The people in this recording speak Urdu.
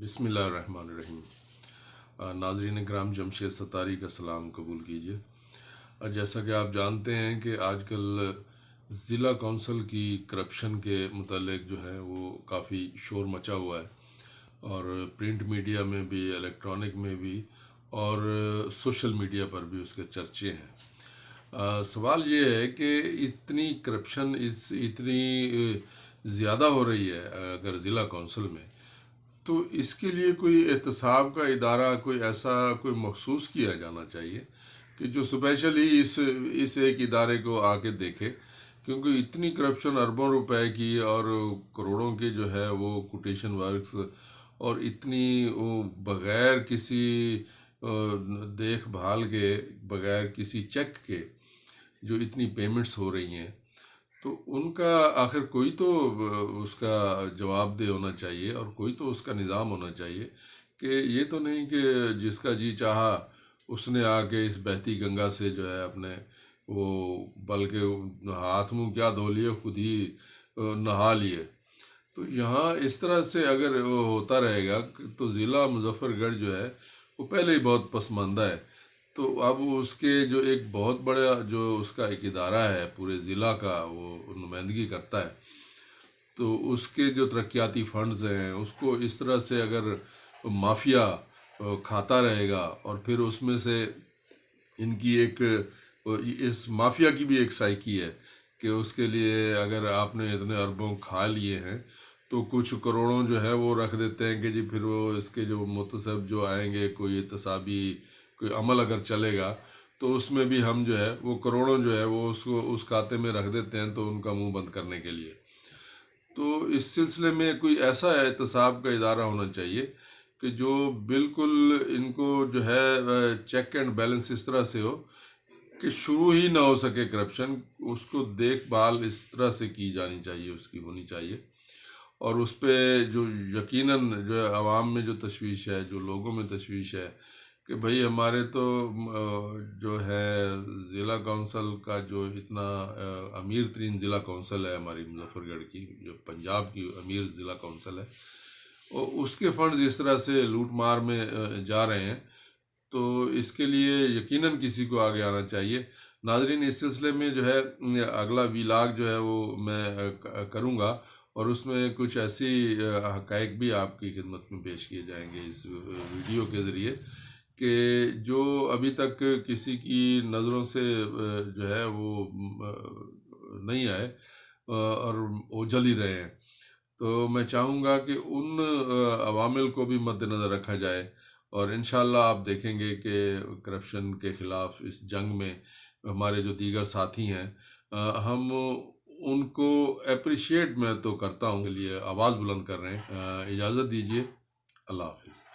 بسم اللہ الرحمن الرحیم۔ ناظرین کرام، جمشید ستاری کا سلام قبول کیجیے۔ جیسا کہ آپ جانتے ہیں کہ آج کل ضلع کونسل کی کرپشن کے متعلق جو ہے وہ کافی شور مچا ہوا ہے، اور پرنٹ میڈیا میں بھی، الیکٹرانک میں بھی، اور سوشل میڈیا پر بھی اس کے چرچے ہیں۔ سوال یہ ہے کہ اتنی کرپشن اتنی زیادہ ہو رہی ہے اگر ضلع کونسل میں، تو اس کے لیے کوئی احتساب کا ادارہ، کوئی مخصوص کیا جانا چاہیے کہ جو اسپیشلی اس ایک ادارے کو آ کے دیکھے، کیونکہ اتنی کرپشن اربوں روپے کی اور کروڑوں کے جو ہے وہ کوٹیشن ورکس، اور اتنی وہ بغیر کسی دیکھ بھال کے، بغیر کسی چیک کے جو اتنی پیمنٹس ہو رہی ہیں، تو ان کا آخر کوئی تو اس کا جواب دہ ہونا چاہیے، اور کوئی تو اس کا نظام ہونا چاہیے کہ یہ تو نہیں کہ جس کا جی چاہا اس نے آ کے اس بہتی گنگا سے جو ہے اپنے وہ، بلکہ ہاتھ منہ کیا دھو لیے، خود ہی نہا لیے۔ تو یہاں اس طرح سے اگر وہ ہوتا رہے گا تو ضلع مظفر گڑھ جو ہے وہ پہلے ہی بہت پسماندہ ہے، تو اب اس کے جو ایک بہت بڑا جو اس کا ایک ادارہ ہے پورے ضلع کا، وہ نمائندگی کرتا ہے، تو اس کے جو ترقیاتی فنڈز ہیں اس کو اس طرح سے اگر مافیا کھاتا رہے گا، اور پھر اس میں سے ان کی اس مافیا کی بھی ایک سائیکی ہے کہ اس کے لیے اگر آپ نے اتنے اربوں کھا لیے ہیں تو کچھ کروڑوں جو ہے وہ رکھ دیتے ہیں کہ جی پھر وہ اس کے جو متصب جو آئیں گے، کوئی احتسابی کوئی عمل اگر چلے گا تو اس میں بھی ہم جو ہے وہ کروڑوں جو ہے وہ اس کھاتے میں رکھ دیتے ہیں، تو ان کا منہ بند کرنے کے لیے۔ تو اس سلسلے میں کوئی ایسا احتساب کا ادارہ ہونا چاہیے کہ جو بالکل ان کو جو ہے چیک اینڈ بیلنس اس طرح سے ہو کہ شروع ہی نہ ہو سکے کرپشن، اس کو دیکھ بھال اس طرح سے کی جانی چاہیے، اس کی ہونی چاہیے، اور اس پہ جو یقیناً جو عوام میں جو تشویش ہے، جو لوگوں میں تشویش ہے کہ بھئی ہمارے تو جو ہے ضلع کونسل کا جو اتنا امیر ترین ضلع کونسل ہے ہماری مظفر گڑھ کی، جو پنجاب کی امیر ضلع کونسل ہے، اور اس کے فنڈز اس طرح سے لوٹ مار میں جا رہے ہیں، تو اس کے لیے یقیناً کسی کو آگے آنا چاہیے۔ ناظرین، اس سلسلے میں جو ہے اگلا ویلاگ جو ہے وہ میں کروں گا، اور اس میں کچھ ایسی حقائق بھی آپ کی خدمت میں پیش کیے جائیں گے اس ویڈیو کے ذریعے کہ جو ابھی تک کسی کی نظروں سے جو ہے وہ نہیں آئے، اور اوجھل ہی رہے ہیں۔ تو میں چاہوں گا کہ ان عوامل کو بھی مد نظر رکھا جائے، اور انشاءاللہ آپ دیکھیں گے کہ کرپشن کے خلاف اس جنگ میں ہمارے جو دیگر ساتھی ہیں، ہم ان کو اپریشیٹ میں تو کرتا ہوں کے لیے آواز بلند کر رہے ہیں۔ اجازت دیجیے، اللہ حافظ۔